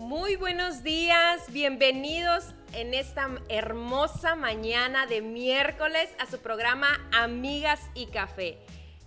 Muy buenos días, bienvenidos en esta hermosa mañana de miércoles a su programa Amigas y Café.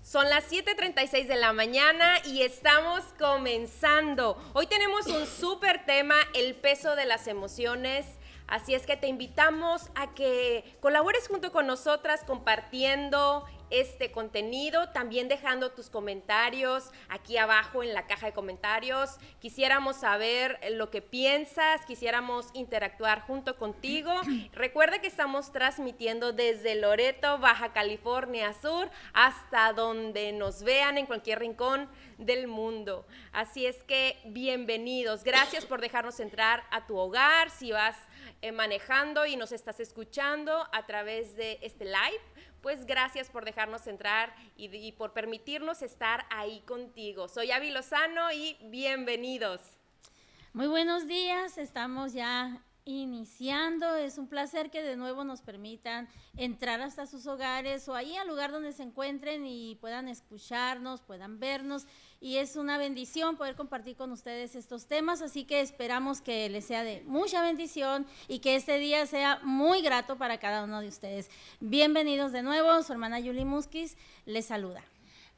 Son las 7:36 de la mañana y estamos comenzando. Hoy tenemos un súper tema, el peso de las emociones. Así es que te invitamos a que colabores junto con nosotras compartiendo este contenido, también dejando tus comentarios aquí abajo en la caja de comentarios. Quisiéramos saber lo que piensas, quisiéramos interactuar junto contigo. Recuerda que estamos transmitiendo desde Loreto, Baja California Sur, hasta donde nos vean en cualquier rincón del mundo. Así es que bienvenidos. Gracias por dejarnos entrar a tu hogar. Si vas manejando y nos estás escuchando a través de este live, pues gracias por dejarnos entrar y por permitirnos estar ahí contigo. Soy Avi Lozano y bienvenidos. Muy buenos días, estamos ya iniciando. Es un placer que de nuevo nos permitan entrar hasta sus hogares o ahí al lugar donde se encuentren y puedan escucharnos, puedan vernos. Y es una bendición poder compartir con ustedes estos temas, así que esperamos que les sea de mucha bendición y que este día sea muy grato para cada uno de ustedes. Bienvenidos de nuevo, su hermana Yuli Musquiz les saluda.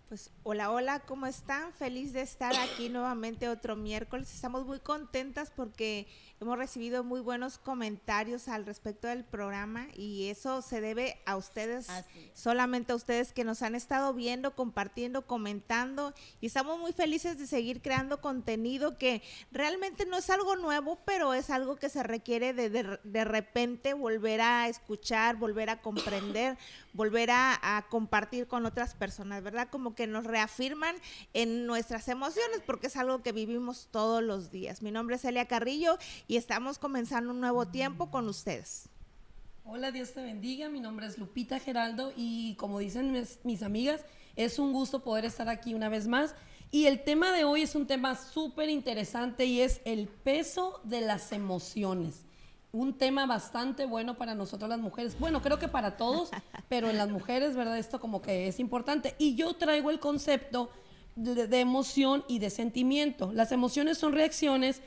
Pues hola, ¿cómo están? Feliz de estar aquí nuevamente otro miércoles. Estamos muy contentas porque hemos recibido muy buenos comentarios al respecto del programa y eso se debe a ustedes, solamente a ustedes que nos han estado viendo, compartiendo, comentando, y estamos muy felices de seguir creando contenido que realmente no es algo nuevo, pero es algo que se requiere de repente volver a escuchar, volver a comprender, volver a compartir con otras personas, ¿verdad? Como que nos reafirman en nuestras emociones porque es algo que vivimos todos los días. Mi nombre es Elia Carrillo y estamos comenzando un nuevo tiempo con ustedes. Hola, Dios te bendiga, mi nombre es Lupita Geraldo y como dicen mis amigas, es un gusto poder estar aquí una vez más. Y el tema de hoy es un tema súper interesante y es el peso de las emociones. Un tema bastante bueno para nosotros las mujeres. Bueno, creo que para todos, pero en las mujeres, ¿verdad? Esto como que es importante. Y yo traigo el concepto de emoción y de sentimiento. Las emociones son reacciones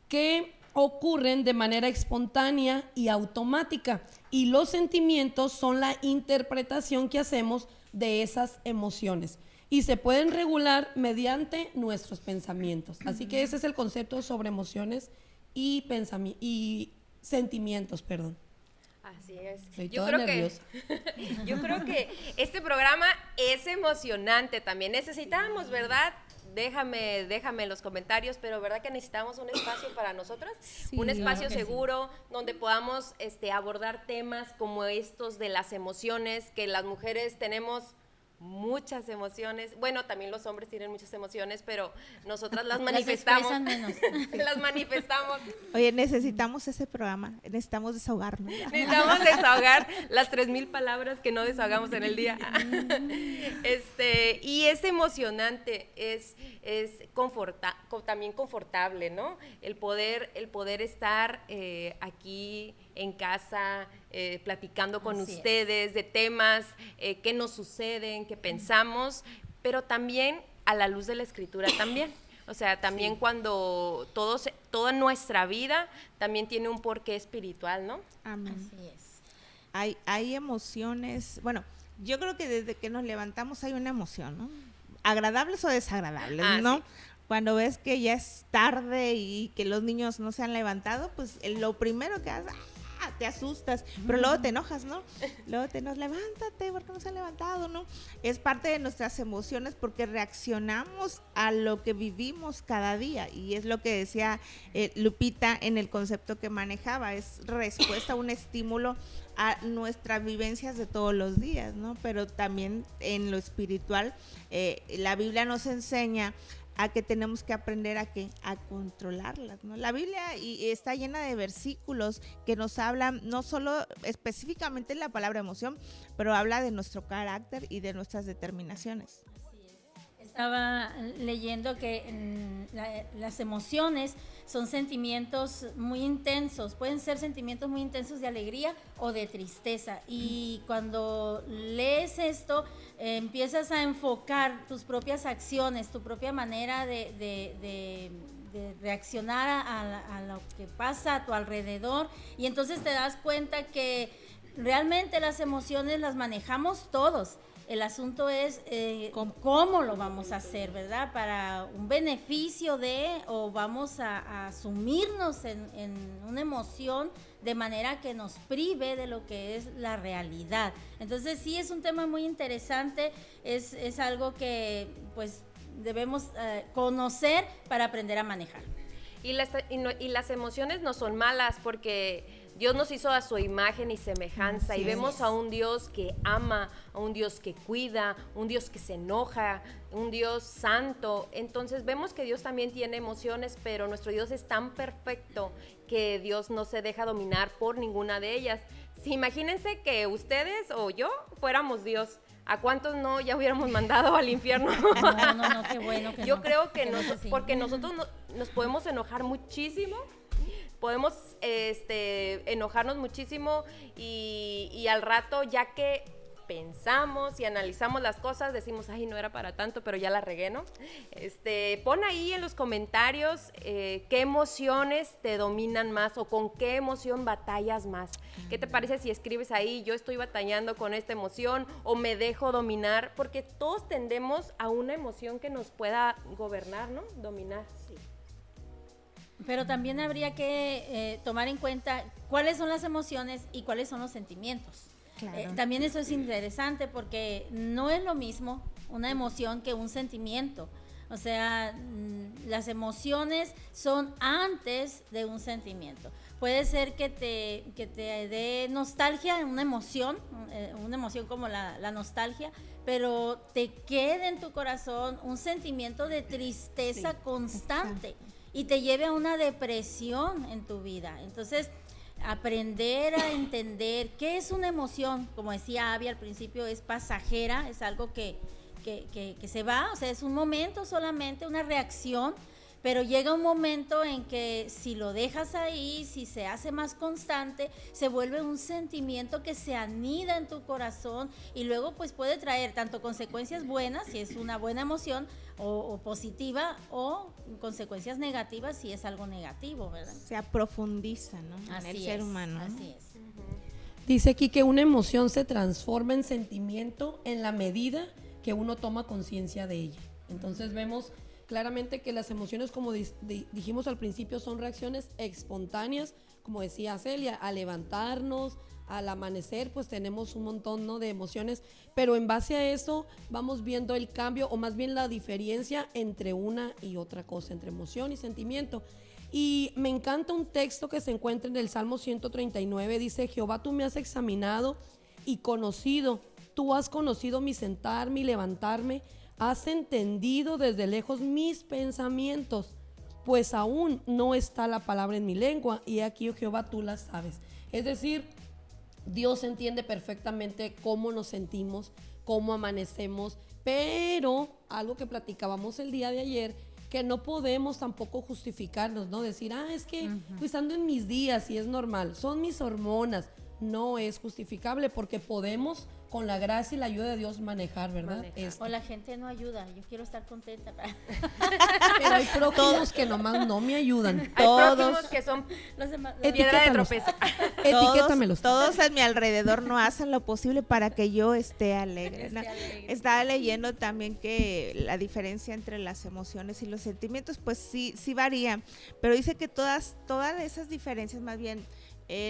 que ocurren de manera espontánea y automática. Y los sentimientos son la interpretación que hacemos de esas emociones. Y se pueden regular mediante nuestros pensamientos. Así que ese es el concepto sobre emociones y sentimientos, perdón. Así es. Estoy toda nerviosa. Yo creo que este programa es emocionante también. Necesitábamos, ¿verdad? Déjame en los comentarios, pero ¿verdad que necesitamos un espacio para nosotras? Sí, un espacio claro seguro sí, donde podamos abordar temas como estos de las emociones, que las mujeres tenemos muchas emociones. Bueno, también los hombres tienen muchas emociones, pero nosotras las manifestamos. Las manifestamos. Oye, necesitamos ese programa, necesitamos desahogarnos. Necesitamos desahogar las 3,000 palabras que no desahogamos en el día. Y es emocionante, es también confortable, ¿no? El poder estar aquí en casa, platicando con Así ustedes de temas que nos suceden, que pensamos, pero también a la luz de la Escritura también. O sea, también sí, cuando toda nuestra vida también tiene un porqué espiritual, ¿no? Amén. Así es. Hay emociones, bueno, yo creo que desde que nos levantamos hay una emoción, ¿no? Agradables o desagradables, ¿no? Sí. Cuando ves que ya es tarde y que los niños no se han levantado, pues lo primero que haces, te asustas, pero luego te enojas, ¿no? Luego te enojas, levántate, porque no se han levantado, ¿no? Es parte de nuestras emociones porque reaccionamos a lo que vivimos cada día y es lo que decía Lupita en el concepto que manejaba, es respuesta a un estímulo a nuestras vivencias de todos los días, ¿no? Pero también en lo espiritual, la Biblia nos enseña a que tenemos que aprender a controlarlas, ¿no? La Biblia está llena de versículos que nos hablan no solo específicamente la palabra emoción, pero habla de nuestro carácter y de nuestras determinaciones. Estaba leyendo que las emociones son sentimientos muy intensos, pueden ser sentimientos muy intensos de alegría o de tristeza, y cuando lees esto empiezas a enfocar tus propias acciones, tu propia manera de de reaccionar a lo que pasa a tu alrededor, y entonces te das cuenta que realmente las emociones las manejamos todos. El asunto es cómo lo vamos a hacer, ¿verdad? Para un beneficio o vamos a sumirnos en una emoción de manera que nos prive de lo que es la realidad. Entonces sí es un tema muy interesante, es algo que pues debemos conocer para aprender a manejar. Y las emociones no son malas, porque Dios nos hizo a su imagen y semejanza, y vemos a un Dios que ama, a un Dios que cuida, un Dios que se enoja, un Dios santo. Entonces vemos que Dios también tiene emociones, pero nuestro Dios es tan perfecto que Dios no se deja dominar por ninguna de ellas. Sí, imagínense que ustedes o yo fuéramos Dios. ¿A cuántos no ya hubiéramos mandado al infierno? No, qué bueno que yo no. creo que no, no, porque nosotros nos podemos enojar muchísimo. Podemos enojarnos muchísimo y al rato, ya que pensamos y analizamos las cosas, decimos, ay, no era para tanto, pero ya la regué, ¿no? Pon ahí en los comentarios qué emociones te dominan más o con qué emoción batallas más. ¿Qué te parece si escribes ahí, yo estoy batallando con esta emoción o me dejo dominar? Porque todos tendemos a una emoción que nos pueda gobernar, ¿no? Dominar. Sí. Pero también habría que tomar en cuenta cuáles son las emociones y cuáles son los sentimientos. Claro. También eso es interesante porque no es lo mismo una emoción que un sentimiento. O sea, las emociones son antes de un sentimiento. Puede ser que te dé nostalgia, una emoción como la nostalgia, pero te quede en tu corazón un sentimiento de tristeza constante y te lleve a una depresión en tu vida. Entonces, aprender a entender qué es una emoción, como decía Abby al principio, es pasajera, es algo que se va, o sea, es un momento solamente, una reacción, pero llega un momento en que si lo dejas ahí, si se hace más constante, se vuelve un sentimiento que se anida en tu corazón y luego pues puede traer tanto consecuencias buenas, si es una buena emoción, o positiva, o consecuencias negativas si es algo negativo, ¿verdad? Se profundiza, ¿no? En el ser humano. Así es. Dice aquí que una emoción se transforma en sentimiento en la medida que uno toma conciencia de ella. Entonces vemos claramente que las emociones, como dijimos al principio, son reacciones espontáneas, como decía Celia, al levantarnos, al amanecer, pues tenemos un montón, ¿no?, de emociones, pero en base a eso vamos viendo el cambio, o más bien la diferencia entre una y otra cosa, entre emoción y sentimiento. Y me encanta un texto que se encuentra en el Salmo 139, dice: Jehová, tú me has examinado y conocido, tú has conocido mi sentar, mi levantarme, has entendido desde lejos mis pensamientos, pues aún no está la palabra en mi lengua, y aquí, oh Jehová, tú la sabes. Es decir, Dios entiende perfectamente cómo nos sentimos, cómo amanecemos, pero algo que platicábamos el día de ayer, que no podemos tampoco justificarnos, ¿no? Decir, es que pues ando en mis días y es normal, son mis hormonas. No es justificable porque podemos, con la gracia y la ayuda de Dios, manejar, ¿verdad? O la gente no ayuda, yo quiero estar contenta. Pero hay prójimos que nomás no me ayudan. Hay prójimos que son piedra de tropiezo. Etiquétamelos. Todos a mi alrededor no hacen lo posible para que yo esté alegre. Estaba leyendo también que la diferencia entre las emociones y los sentimientos, pues sí varía, pero dice que todas esas diferencias, más bien,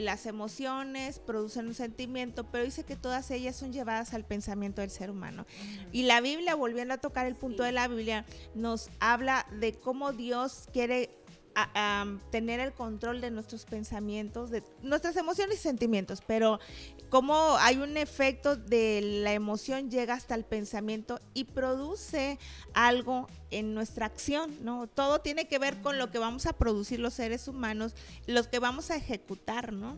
las emociones producen un sentimiento, pero dice que todas ellas son llevadas al pensamiento del ser humano. Y la Biblia, volviendo a tocar el punto de la Biblia, nos habla de cómo Dios quiere tener el control de nuestros pensamientos, de nuestras emociones y sentimientos, pero cómo hay un efecto de la emoción, llega hasta el pensamiento y produce algo en nuestra acción, ¿no? Todo tiene que ver con lo que vamos a producir los seres humanos, los que vamos a ejecutar, ¿no?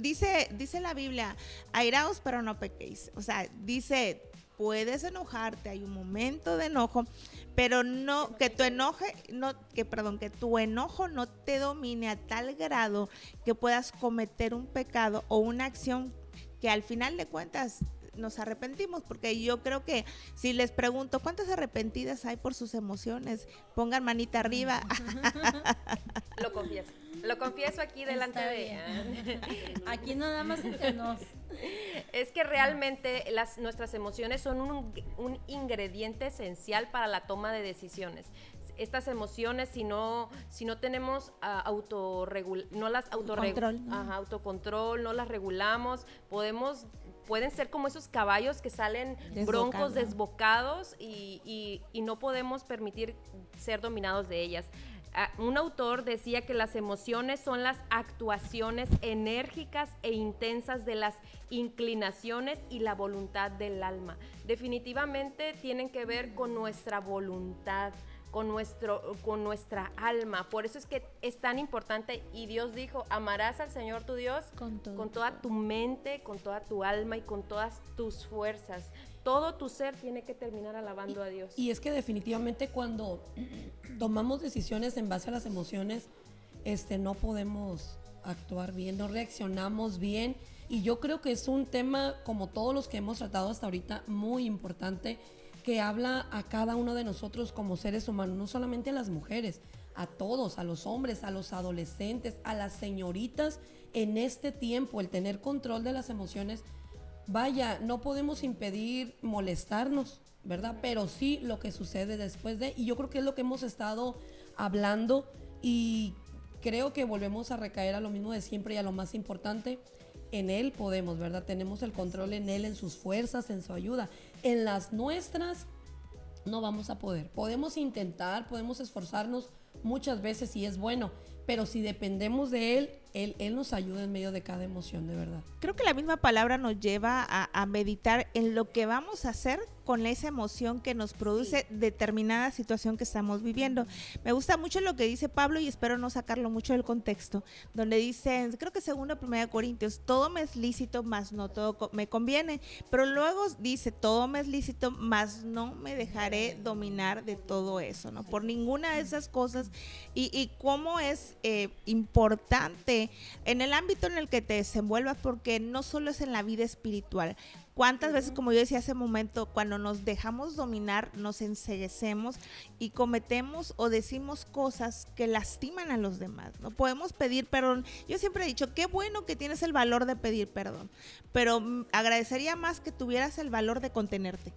Dice la Biblia, airaos pero no pequéis. O sea, dice, puedes enojarte, hay un momento de enojo, pero que tu enojo no te domine a tal grado que puedas cometer un pecado o una acción que al final de cuentas nos arrepentimos, porque yo creo que si les pregunto cuántas arrepentidas hay por sus emociones, pongan manita arriba. Lo confieso aquí delante de... Aquí no nada más entre nos. Es que realmente nuestras emociones son un ingrediente esencial para la toma de decisiones. Estas emociones, si no tenemos autocontrol, no las regulamos, pueden ser como esos caballos que salen broncos, desbocados y no podemos permitir ser dominados de ellas. Un autor decía que las emociones son las actuaciones enérgicas e intensas de las inclinaciones y la voluntad del alma. Definitivamente tienen que ver con nuestra voluntad, con nuestra alma. Por eso es que es tan importante, y Dios dijo, amarás al Señor tu Dios con toda tu mente, con toda tu alma y con todas tus fuerzas. Todo tu ser tiene que terminar alabando a Dios. Y es que definitivamente cuando tomamos decisiones en base a las emociones, no podemos actuar bien, no reaccionamos bien. Y yo creo que es un tema, como todos los que hemos tratado hasta ahorita, muy importante, que habla a cada uno de nosotros como seres humanos, no solamente a las mujeres, a todos, a los hombres, a los adolescentes, a las señoritas. En este tiempo, el tener control de las emociones, vaya, no podemos impedir molestarnos, ¿verdad? Pero sí lo que sucede después de, y yo creo que es lo que hemos estado hablando, y creo que volvemos a recaer a lo mismo de siempre y a lo más importante. En Él podemos, ¿verdad? Tenemos el control en Él, en sus fuerzas, en su ayuda. En las nuestras no vamos a poder. Podemos intentar, podemos esforzarnos muchas veces y es bueno, pero si dependemos de Él nos ayuda en medio de cada emoción, de verdad. Creo que la misma palabra nos lleva a meditar en lo que vamos a hacer con esa emoción que nos produce determinada situación que estamos viviendo. Me gusta mucho lo que dice Pablo, y espero no sacarlo mucho del contexto, donde dice, creo que 2 Corintios, todo me es lícito, mas no todo me conviene, pero luego dice, todo me es lícito, mas no me dejaré dominar de todo eso, ¿no? Por ninguna de esas cosas, y cómo es importante en el ámbito en el que te desenvuelvas, porque no solo es en la vida espiritual. ¿Cuántas veces, como yo decía hace un momento, cuando nos dejamos dominar, nos enceguecemos y cometemos o decimos cosas que lastiman a los demás? No podemos pedir perdón. Yo siempre he dicho, qué bueno que tienes el valor de pedir perdón, pero agradecería más que tuvieras el valor de contenerte.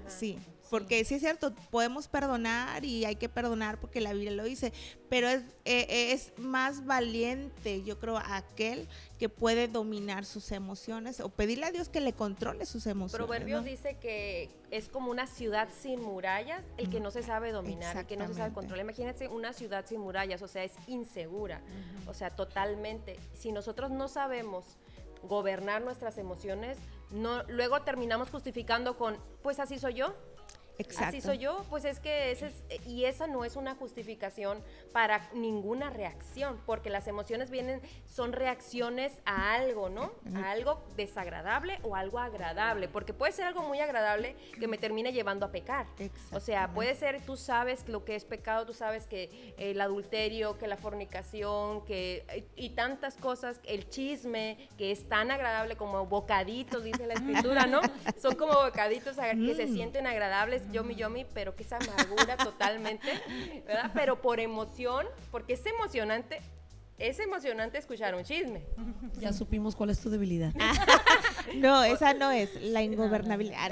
Sí. Porque sí es cierto, podemos perdonar y hay que perdonar porque la Biblia lo dice, pero es más valiente, yo creo, aquel que puede dominar sus emociones o pedirle a Dios que le controle sus emociones. Proverbios dice que es como una ciudad sin murallas, el que no se sabe dominar, el que no se sabe controlar. Imagínense una ciudad sin murallas, o sea, es insegura, o sea, totalmente. Si nosotros no sabemos gobernar nuestras emociones, luego terminamos justificando con, pues así soy yo. Exacto. Así soy yo, pues es que esa no es una justificación para ninguna reacción, porque las emociones son reacciones a algo, ¿no? A algo desagradable o algo agradable, porque puede ser algo muy agradable que me termine llevando a pecar. O sea, puede ser, tú sabes lo que es pecado, tú sabes que el adulterio, que la fornicación, y tantas cosas, el chisme, que es tan agradable como bocaditos, dice la escritura, ¿no? Son como bocaditos que se sienten agradables, yomi, pero que es amargura totalmente, ¿verdad? Pero por emoción, porque es emocionante escuchar un chisme. Ya supimos cuál es tu debilidad. No, esa no es la ingobernabilidad.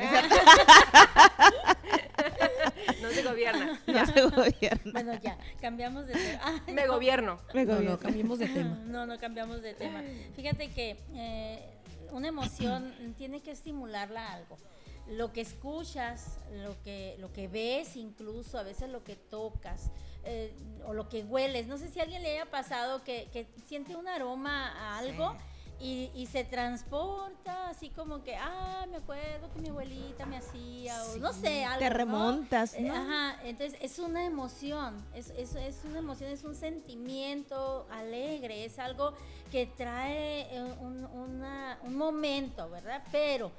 No se gobierna. No se gobierna. Bueno, ya, cambiamos de tema. Me gobierno. No, cambiamos de tema. No cambiamos de tema. Fíjate que una emoción tiene que estimularla a algo. Lo que escuchas, lo que ves, incluso a veces lo que tocas, o lo que hueles. No sé si a alguien le haya pasado que siente un aroma a algo, y se transporta así como que, me acuerdo que mi abuelita me hacía, o no sé, algo, te remontas, ¿no? Ajá, entonces es una emoción, es una emoción, es un sentimiento alegre, es algo que trae un momento, ¿verdad? Pero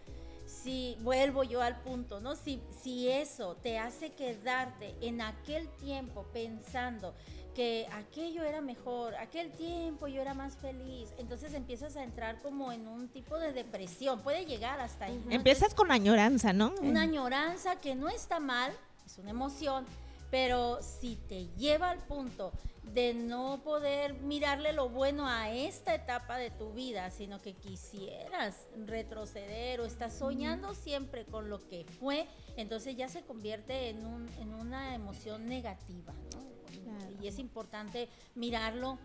si vuelvo yo al punto, ¿no? Si eso te hace quedarte en aquel tiempo pensando que aquello era mejor, aquel tiempo yo era más feliz. Entonces empiezas a entrar como en un tipo de depresión, puede llegar hasta ahí, ¿no? Empiezas con añoranza, ¿no? Una añoranza que no está mal, es una emoción, pero si te lleva al punto de no poder mirarle lo bueno a esta etapa de tu vida, sino que quisieras retroceder o estás soñando siempre con lo que fue, entonces ya se convierte en una emoción negativa, ¿no? Claro. Y es importante mirarlo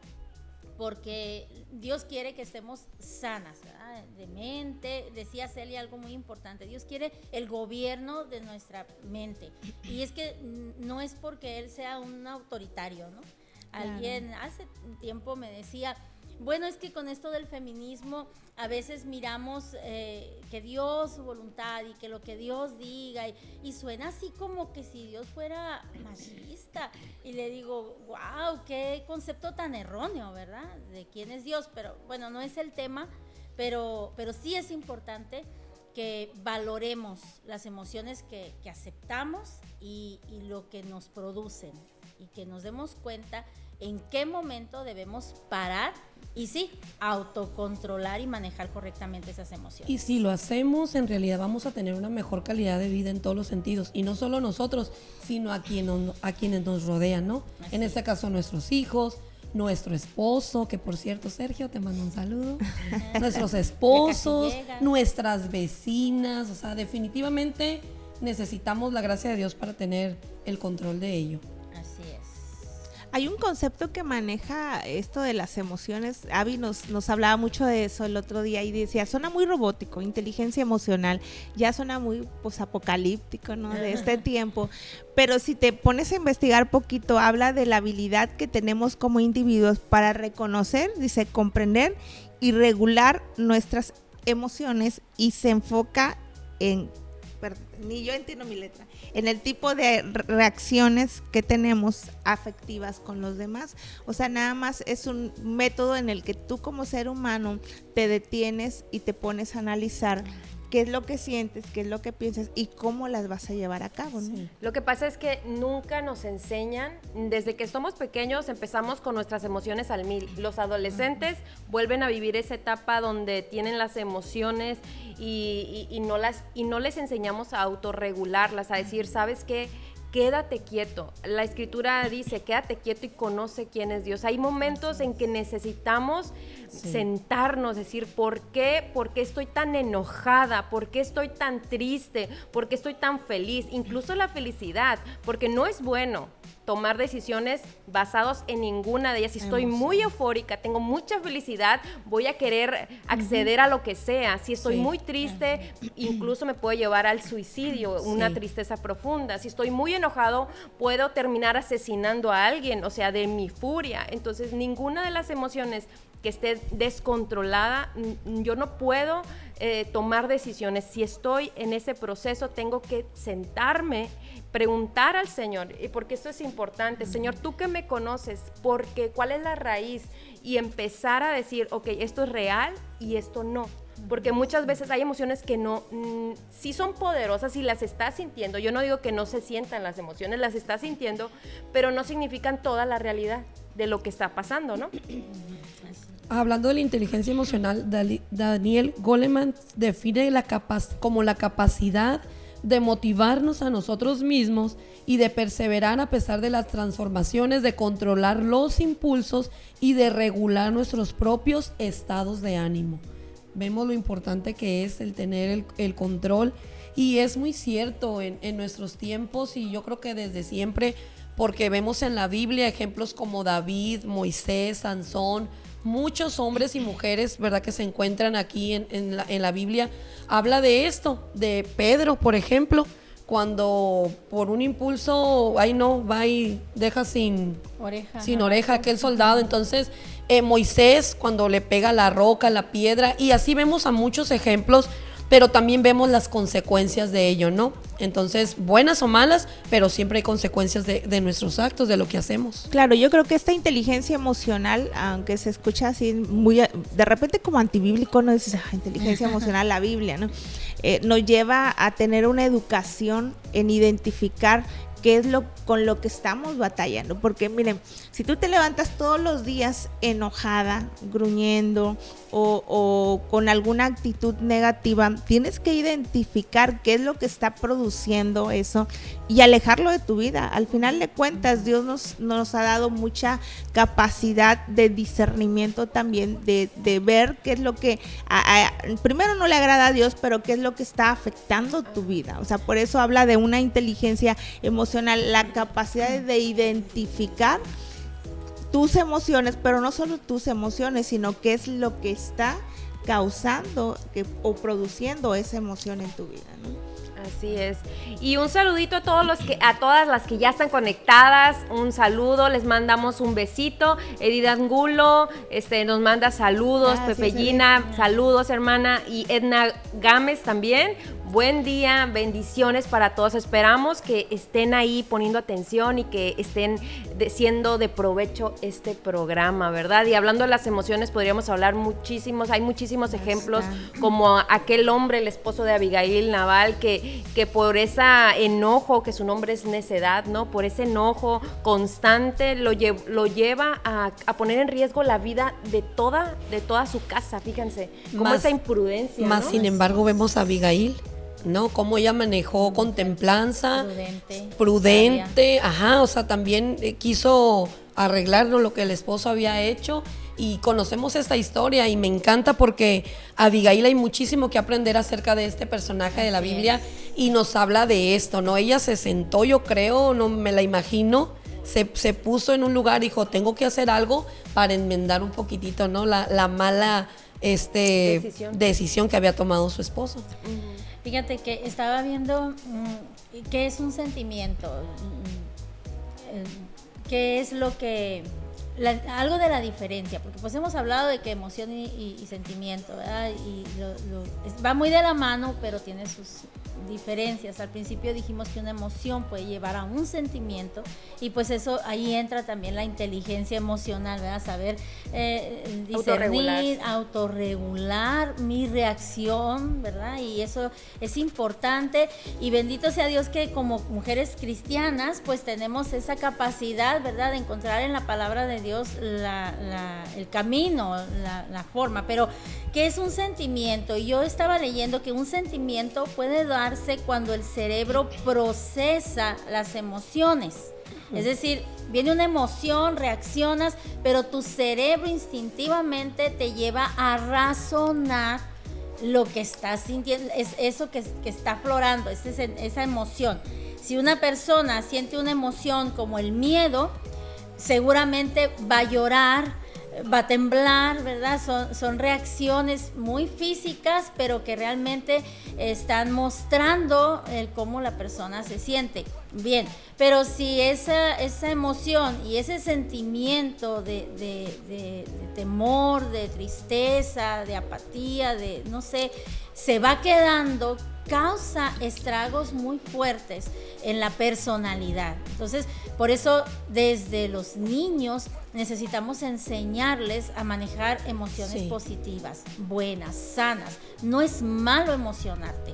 porque Dios quiere que estemos sanas, ¿verdad? De mente. Decía Celia algo muy importante, Dios quiere el gobierno de nuestra mente, y es que no es porque Él sea un autoritario, ¿no? Claro. Alguien hace tiempo me decía, bueno, es que con esto del feminismo a veces miramos que Dios, su voluntad y que lo que Dios diga, y suena así como que si Dios fuera machista, y le digo, wow, qué concepto tan erróneo, ¿verdad? De quién es Dios, pero bueno, no es el tema, pero sí es importante que valoremos las emociones que aceptamos y lo que nos producen, y que nos demos cuenta en qué momento debemos parar y sí, autocontrolar y manejar correctamente esas emociones. Y si lo hacemos, en realidad vamos a tener una mejor calidad de vida en todos los sentidos, y no solo nosotros, sino a quienes nos rodean, ¿no? Así. En este caso, nuestros hijos, nuestro esposo, que por cierto, Sergio, te mando un saludo, nuestros esposos, nuestras vecinas, o sea, definitivamente necesitamos la gracia de Dios para tener el control de ello. Así es. Hay un concepto que maneja esto de las emociones. Abby nos hablaba mucho de eso el otro día y decía, suena muy robótico, inteligencia emocional, ya suena muy apocalíptico, ¿no? De este tiempo, pero si te pones a investigar poquito, habla de la habilidad que tenemos como individuos para reconocer, dice, comprender y regular nuestras emociones, y se enfoca en, ni yo entiendo mi letra, en el tipo de reacciones que tenemos afectivas con los demás. O sea, nada más es un método en el que tú como ser humano te detienes y te pones a analizar qué es lo que sientes, qué es lo que piensas y cómo las vas a llevar a cabo, ¿no? Sí. Lo que pasa es que nunca nos enseñan, desde que somos pequeños empezamos con nuestras emociones al mil. Los adolescentes vuelven a vivir esa etapa donde tienen las emociones y no les enseñamos a autorregularlas, a decir, ¿sabes qué? Quédate quieto. La escritura dice, quédate quieto y conoce quién es Dios. Hay momentos en que necesitamos sentarnos, decir, ¿por qué estoy tan enojada? ¿Por qué estoy tan triste? ¿Por qué estoy tan feliz? Incluso la felicidad, porque no es bueno tomar decisiones basadas en ninguna de ellas. Si estoy muy eufórica, tengo mucha felicidad, voy a querer acceder a lo que sea. Si estoy muy triste, incluso me puedo llevar al suicidio, una tristeza profunda. Si estoy muy enojado, puedo terminar asesinando a alguien, o sea, de mi furia. Entonces, ninguna de las emociones que esté descontrolada, yo no puedo tomar decisiones. Si estoy en ese proceso, tengo que sentarme, preguntar al Señor, y porque esto es importante, Señor, tú que me conoces, porque ¿cuál es la raíz? Y empezar a decir, ok, esto es real y esto no. Porque muchas veces hay emociones que no, sí son poderosas y las estás sintiendo. Yo no digo que no se sientan las emociones, las estás sintiendo, pero no significan toda la realidad de lo que está pasando, ¿no? Hablando de la inteligencia emocional, Daniel Goleman define como la capacidad de motivarnos a nosotros mismos y de perseverar a pesar de las transformaciones, de controlar los impulsos y de regular nuestros propios estados de ánimo. Vemos lo importante que es el tener el control, y es muy cierto en nuestros tiempos, y yo creo que desde siempre, porque vemos en la Biblia ejemplos como David, Moisés, Sansón, muchos hombres y mujeres, ¿verdad?, que se encuentran aquí en la Biblia. Habla de esto, de Pedro, por ejemplo, cuando por un impulso, va y deja sin oreja aquel soldado. Entonces, Moisés, cuando le pega la roca, la piedra, y así vemos a muchos ejemplos, pero también vemos las consecuencias de ello, ¿no? Entonces, buenas o malas, pero siempre hay consecuencias de nuestros actos, de lo que hacemos. Claro, yo creo que esta inteligencia emocional, aunque se escucha así muy, de repente como antibíblico, no dices, inteligencia emocional, la Biblia, ¿no? Nos lleva a tener una educación en identificar qué es con lo que estamos batallando, porque miren, Si tú te levantas todos los días enojada, gruñendo o con alguna actitud negativa, tienes que identificar qué es lo que está produciendo eso y alejarlo de tu vida. Al final de cuentas, Dios nos ha dado mucha capacidad de discernimiento también, de ver qué es lo que primero no le agrada a Dios, pero qué es lo que está afectando tu vida. O sea, por eso habla de una inteligencia emocional, la capacidad de identificar tus emociones, pero no solo tus emociones, sino qué es lo que está causando o produciendo esa emoción en tu vida, ¿no? Así es. Y un saludito a todas las que ya están conectadas. Un saludo, les mandamos un besito. Edith Angulo, nos manda saludos. Gracias, Pepe Gina, saludos, hermana. Y Edna Gámez también. Buen día, bendiciones para todos. Esperamos que estén ahí poniendo atención y que estén siendo de provecho este programa, ¿verdad? Y hablando de las emociones, podríamos hablar hay muchísimos ejemplos, como aquel hombre, el esposo de Abigail, Nabal, que por ese enojo, que su nombre es necedad, ¿no? Por ese enojo constante lo lleva a poner en riesgo la vida de toda su casa, fíjense, como esa imprudencia, más, ¿no? Sin embargo, vemos a Abigail, ¿no? Cómo ella manejó con templanza, prudente, o sea, también quiso arreglarnos lo que el esposo había hecho, y conocemos esta historia y me encanta porque Abigail hay muchísimo que aprender acerca de este personaje de la Biblia y nos habla de esto, ¿no? Ella se sentó, yo creo, no me la imagino, se puso en un lugar y dijo, tengo que hacer algo para enmendar un poquitito, ¿no? La mala decisión que había tomado su esposo. Fíjate que estaba viendo qué es un sentimiento, qué es lo que, algo de la diferencia, porque pues hemos hablado de que emoción y sentimiento, ¿verdad? Y va muy de la mano, pero tiene sus diferencias. Al principio dijimos que una emoción puede llevar a un sentimiento y pues eso, ahí entra también la inteligencia emocional, ¿verdad? Saber discernir, autorregular mi reacción, ¿verdad? Y eso es importante, y bendito sea Dios que como mujeres cristianas pues tenemos esa capacidad, ¿verdad? De encontrar en la palabra de Dios el camino, la forma. Pero ¿qué es un sentimiento? Yo estaba leyendo que un sentimiento puede darse cuando el cerebro procesa las emociones. Es decir, viene una emoción, reaccionas, pero tu cerebro instintivamente te lleva a razonar lo que estás sintiendo, es eso que está aflorando, esa emoción. Si una persona siente una emoción como el miedo, seguramente va a llorar, va a temblar, ¿verdad? Son reacciones muy físicas, pero que realmente están mostrando cómo la persona se siente. Bien, pero si esa emoción y ese sentimiento de temor, de tristeza, de apatía, de no sé, se va quedando, causa estragos muy fuertes en la personalidad. Entonces, por eso desde los niños necesitamos enseñarles a manejar emociones positivas, buenas, sanas. No es malo emocionarte.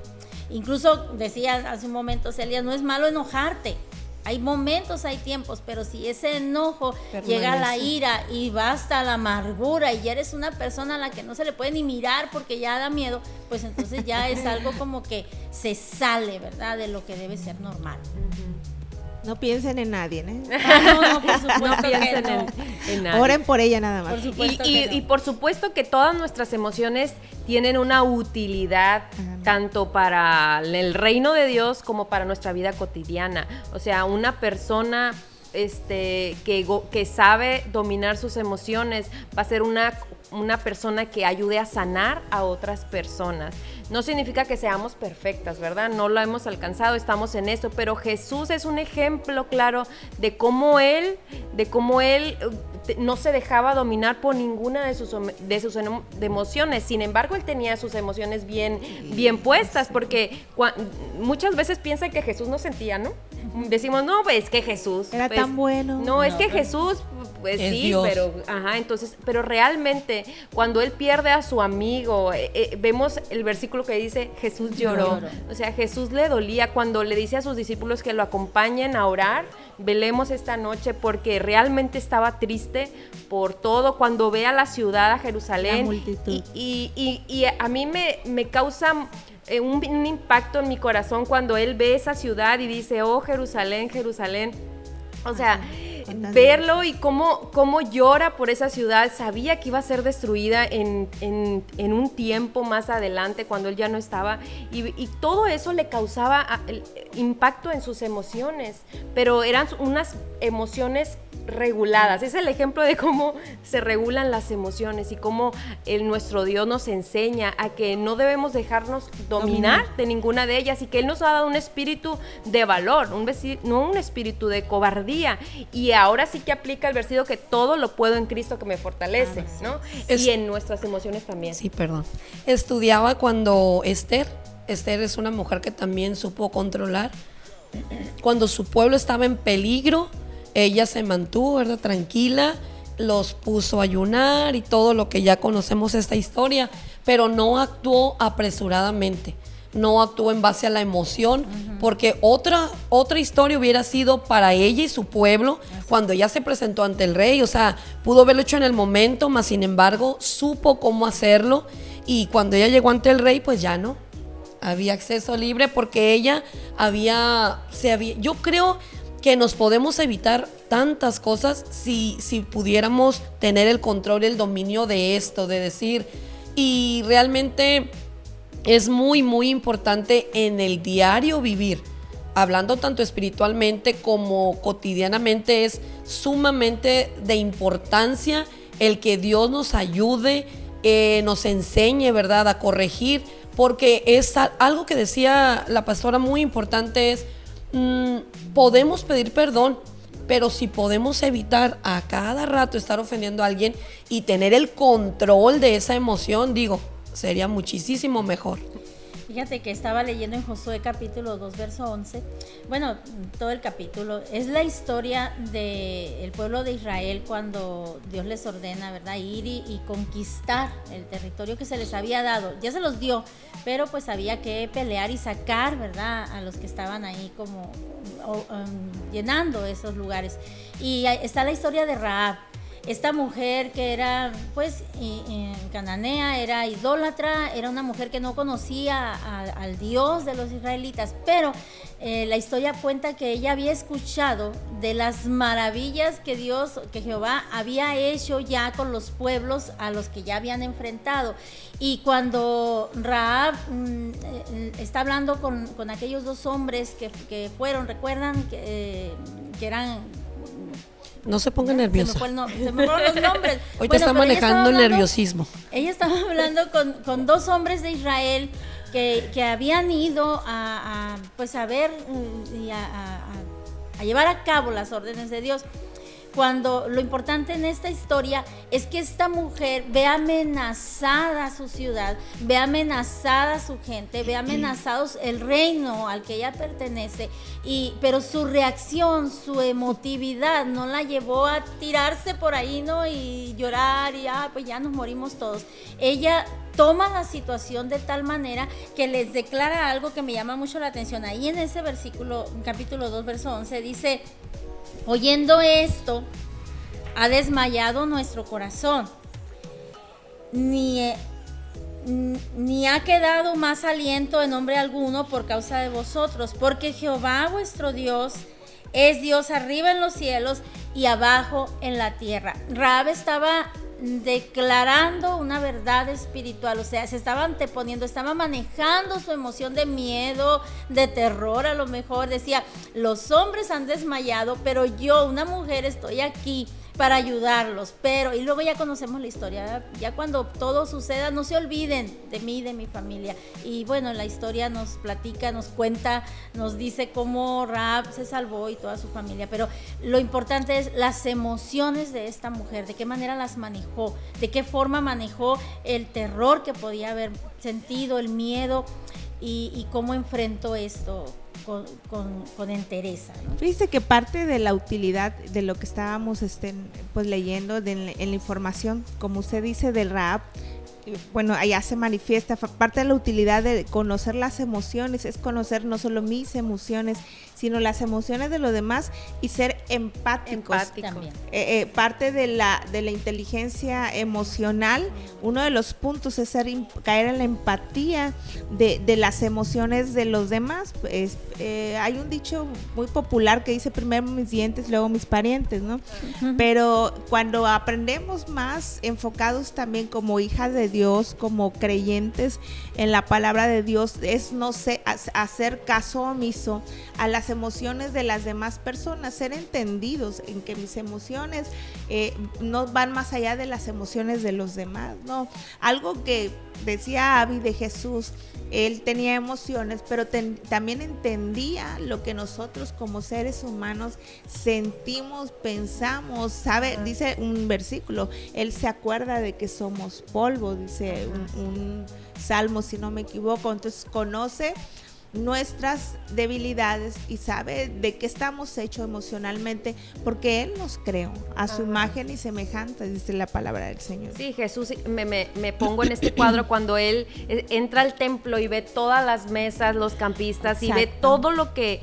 Incluso decía hace un momento Celia, no es malo enojarte. Hay momentos, hay tiempos, pero si ese enojo llega a la ira y va hasta la amargura y ya eres una persona a la que no se le puede ni mirar porque ya da miedo, pues entonces ya es algo como que se sale, ¿verdad?, de lo que debe ser normal. No piensen en nadie, ¿eh? No, por supuesto, no piensen en nadie. Oren por ella nada más. Y por supuesto que todas nuestras emociones tienen una utilidad tanto para el reino de Dios como para nuestra vida cotidiana. O sea, una persona que sabe dominar sus emociones va a ser una persona que ayude a sanar a otras personas. No significa que seamos perfectas, ¿verdad? No lo hemos alcanzado, estamos en eso, pero Jesús es un ejemplo claro de cómo él no se dejaba dominar por ninguna de sus emociones. Sin embargo, él tenía sus emociones bien puestas, porque muchas veces piensan que Jesús no sentía, ¿no? Decimos, no, pues es que Jesús era tan bueno. No, es que Jesús pues es sí, Dios. pero realmente cuando él pierde a su amigo, vemos el versículo que dice, Jesús lloró. O sea, Jesús le dolía cuando le dice a sus discípulos que lo acompañen a orar, velemos esta noche, porque realmente estaba triste por todo, cuando ve a la ciudad, a Jerusalén, la multitud. Y a mí me causa un impacto en mi corazón cuando él ve esa ciudad y dice, oh Jerusalén, Jerusalén. O sea, verlo y cómo llora por esa ciudad. Sabía que iba a ser destruida en un tiempo más adelante, cuando él ya no estaba. Y todo eso le causaba impacto en sus emociones, pero eran unas emociones reguladas. Es el ejemplo de cómo se regulan las emociones y cómo nuestro Dios nos enseña a que no debemos dejarnos dominar de ninguna de ellas, y que Él nos ha dado un espíritu de valor, no un espíritu de cobardía. Y ahora sí que aplica el versículo que todo lo puedo en Cristo que me fortalece, ¿no? Y en nuestras emociones también. Sí, perdón. Estudiaba cuando Esther es una mujer que también supo controlar. Cuando su pueblo estaba en peligro, ella se mantuvo, ¿verdad?, tranquila, los puso a ayunar y todo lo que ya conocemos esta historia, pero no actuó apresuradamente, no actuó en base a la emoción, porque otra historia hubiera sido para ella y su pueblo cuando ella se presentó ante el rey. O sea, pudo haberlo hecho en el momento, mas sin embargo supo cómo hacerlo, y cuando ella llegó ante el rey, pues ya no había acceso libre, porque ella yo creo que nos podemos evitar tantas cosas si pudiéramos tener el control, el dominio de esto, de decir, y realmente es muy, muy importante en el diario vivir, hablando tanto espiritualmente como cotidianamente, es sumamente de importancia el que Dios nos ayude, nos enseñe, ¿verdad?, a corregir, porque es algo que decía la pastora muy importante, es podemos pedir perdón, pero si podemos evitar a cada rato estar ofendiendo a alguien y tener el control de esa emoción, digo, sería muchísimo mejor. Fíjate que estaba leyendo en Josué capítulo 2, verso 11. Bueno, todo el capítulo es la historia del pueblo de Israel cuando Dios les ordena, ¿verdad?, ir y conquistar el territorio que se les había dado. Ya se los dio, pero pues había que pelear y sacar, ¿verdad?, a los que estaban ahí como llenando esos lugares. Y está la historia de Rahab. Esta mujer que era pues cananea, era idólatra, era una mujer que no conocía al Dios de los israelitas, pero la historia cuenta que ella había escuchado de las maravillas que Jehová había hecho ya con los pueblos a los que ya habían enfrentado. Y cuando Rahab está hablando con aquellos dos hombres que fueron, recuerdan que eran... No se ponga nerviosa. Se me fueron los nombres. Hoy te está manejando el nerviosismo. Ella estaba hablando con dos hombres de Israel que habían ido a ver y a llevar a cabo las órdenes de Dios. Cuando lo importante en esta historia es que esta mujer ve amenazada su ciudad, ve amenazada a su gente, ve amenazados el reino al que ella pertenece, pero su reacción, su emotividad no la llevó a tirarse por ahí, ¿no?, y llorar y pues ya nos morimos todos. Ella toma la situación de tal manera que les declara algo que me llama mucho la atención. Ahí en ese versículo, capítulo 2, verso 11, dice: oyendo esto, ha desmayado nuestro corazón, ni ha quedado más aliento en hombre alguno por causa de vosotros, porque Jehová vuestro Dios es Dios arriba en los cielos y abajo en la tierra. Rahab estaba declarando una verdad espiritual, o sea, se estaba anteponiendo, estaba manejando su emoción de miedo, de terror. A lo mejor decía: los hombres han desmayado, pero yo, una mujer, estoy aquí para ayudarlos. Y luego ya conocemos la historia, ¿verdad? Ya cuando todo suceda, no se olviden de mí y de mi familia. Y bueno, la historia nos platica, nos cuenta, nos dice cómo Rahab se salvó y toda su familia, pero lo importante es las emociones de esta mujer, de qué manera las manejó, de qué forma manejó el terror que podía haber sentido, el miedo, y cómo enfrentó esto con entereza, ¿no? Fíjese que parte de la utilidad de lo que estábamos pues leyendo en la información, como usted dice, del Rahab, bueno, allá se manifiesta, parte de la utilidad de conocer las emociones, es conocer no solo mis emociones, sino las emociones de los demás y ser empáticos. Parte de la inteligencia emocional, uno de los puntos es caer en la empatía de las emociones de los demás. Hay un dicho muy popular que dice primero mis dientes, luego mis parientes, ¿no? Pero cuando aprendemos más enfocados también como hijas de Dios, como creyentes en la palabra de Dios, es no sé, hacer caso omiso a las emociones de las demás personas, ser entendidos en que mis emociones no van más allá de las emociones de los demás, ¿no? Algo que decía Abby de Jesús, él tenía emociones, pero también entendía lo que nosotros como seres humanos sentimos, pensamos, sabe, dice un versículo, él se acuerda de que somos polvo, dice un salmo si no me equivoco, entonces conoce nuestras debilidades y sabe de qué estamos hechos emocionalmente, porque Él nos creó a su imagen y semejanza, dice la palabra del Señor. Sí, Jesús, me pongo en este cuadro cuando Él entra al templo y ve todas las mesas, los campistas, y ve todo lo que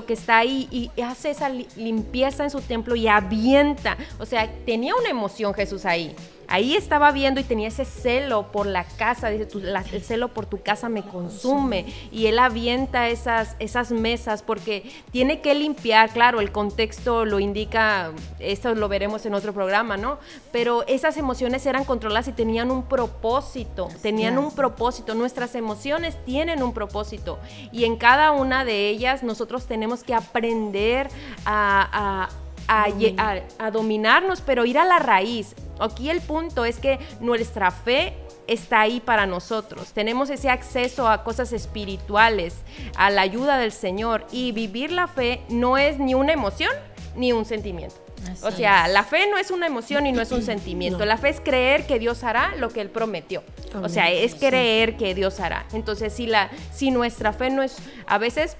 está ahí y hace esa limpieza en su templo y avienta, o sea, tenía una emoción Jesús ahí. Ahí estaba viendo y tenía ese celo por la casa, dice, el celo por tu casa me consume, y él avienta esas mesas porque tiene que limpiar, claro, el contexto lo indica, esto lo veremos en otro programa, ¿no? Pero esas emociones eran controladas y tenían un propósito, nuestras emociones tienen un propósito, y en cada una de ellas nosotros tenemos que aprender a dominarnos, pero ir a la raíz. Aquí el punto es que nuestra fe está ahí para nosotros. Tenemos ese acceso a cosas espirituales, a la ayuda del Señor, y vivir la fe no es ni una emoción ni un sentimiento. O sea, la fe no es una emoción y no es un sentimiento. La fe es creer que Dios hará lo que Él prometió. O sea, es creer que Dios hará. Entonces, si nuestra fe no es... A veces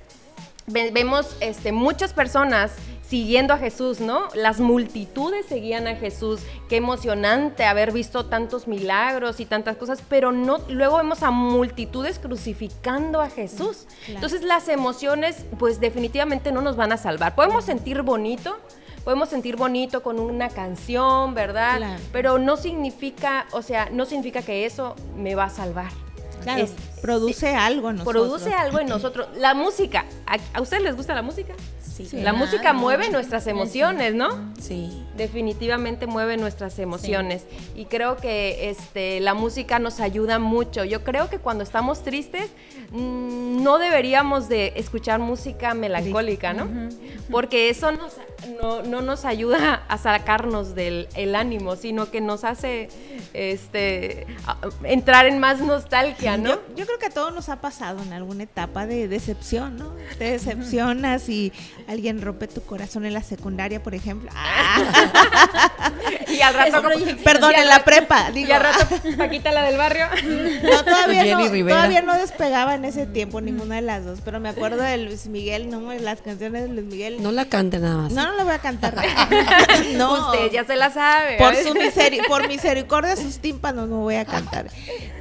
vemos muchas personas siguiendo a Jesús, ¿no? Las multitudes seguían a Jesús. Qué emocionante haber visto tantos milagros y tantas cosas, pero no, luego vemos a multitudes crucificando a Jesús. Claro. Entonces las emociones, pues definitivamente no nos van a salvar. Podemos sentir bonito con una canción, ¿verdad? Claro. Pero no significa que eso me va a salvar. Claro, produce algo en nosotros. Produce algo en nosotros. La música, ¿a ustedes les gusta la música? Sí. La música mueve nuestras emociones, ¿no? Sí. Definitivamente mueve nuestras emociones. Sí. Y creo que la música nos ayuda mucho. Yo creo que cuando estamos tristes, no deberíamos de escuchar música melancólica, ¿no? Porque eso no nos ayuda a sacarnos del ánimo, sino que nos hace entrar en más nostalgia, ¿no? Yo creo que a todos nos ha pasado en alguna etapa de decepción, ¿no? Te decepcionas y alguien rompe tu corazón en la secundaria, por ejemplo. Y al rato perdón, en la prepa, digo. Y al rato Paquita, la del barrio. No, todavía no despegaba en ese tiempo ninguna de las dos, pero me acuerdo de Luis Miguel, ¿no? Las canciones de Luis Miguel. No la cante nada más. No la voy a cantar. No. Usted ya se la sabe. Por misericordia de sus tímpanos no voy a cantar.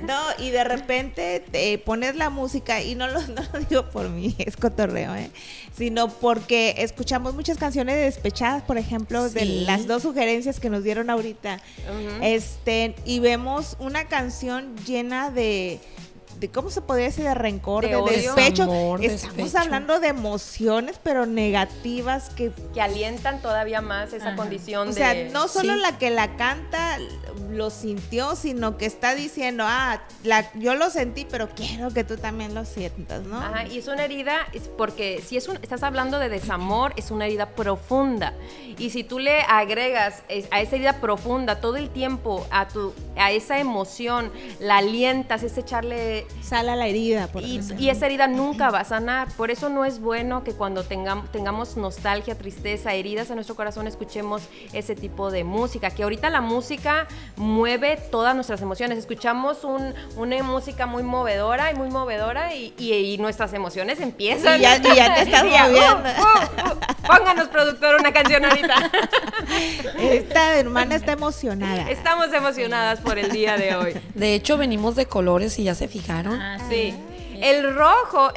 No, y de repente te pones la música, y no lo digo por mí, es cotorreo, sino porque escuchamos muchas canciones despechadas, por ejemplo, de las dos sugerencias que nos dieron ahorita. Y vemos una canción llena de ¿cómo se podría decir? De rencor, de despecho. Estamos hablando de emociones, pero negativas que alientan todavía más esa condición. O sea, no solo la que la canta lo sintió, sino que está diciendo, yo lo sentí, pero quiero que tú también lo sientas, ¿no? Ajá, y es una herida, porque si estás hablando de desamor, es una herida profunda. Y si tú le agregas a esa herida profunda todo el tiempo a esa emoción, la alientas, es echarle sal a la herida. Y esa herida nunca va a sanar. Por eso no es bueno que cuando tengamos nostalgia, tristeza, heridas en nuestro corazón, escuchemos ese tipo de música. Que ahorita la música música mueve todas nuestras emociones. Escuchamos una música muy movedora y nuestras emociones empiezan. Y ya te estás moviendo. Pónganos, productor, una canción ahorita. Esta hermana está emocionada. Estamos emocionadas por el día de hoy. De hecho, venimos de colores y ya se fijaron. Sí. El rojo,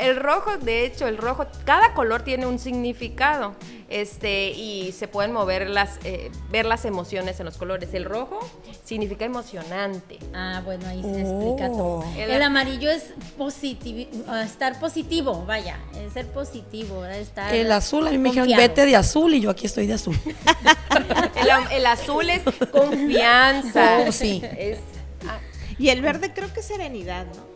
de hecho, cada color tiene un significado, y se pueden mover ver las emociones en los colores. El rojo significa emocionante. Bueno, ahí se explica todo. El amarillo es estar positivo, vaya, es ser positivo, estar. El azul, a mí me dijeron, vete de azul, y yo aquí estoy de azul. El azul es confianza. Sí. Y el verde creo que es serenidad, ¿no?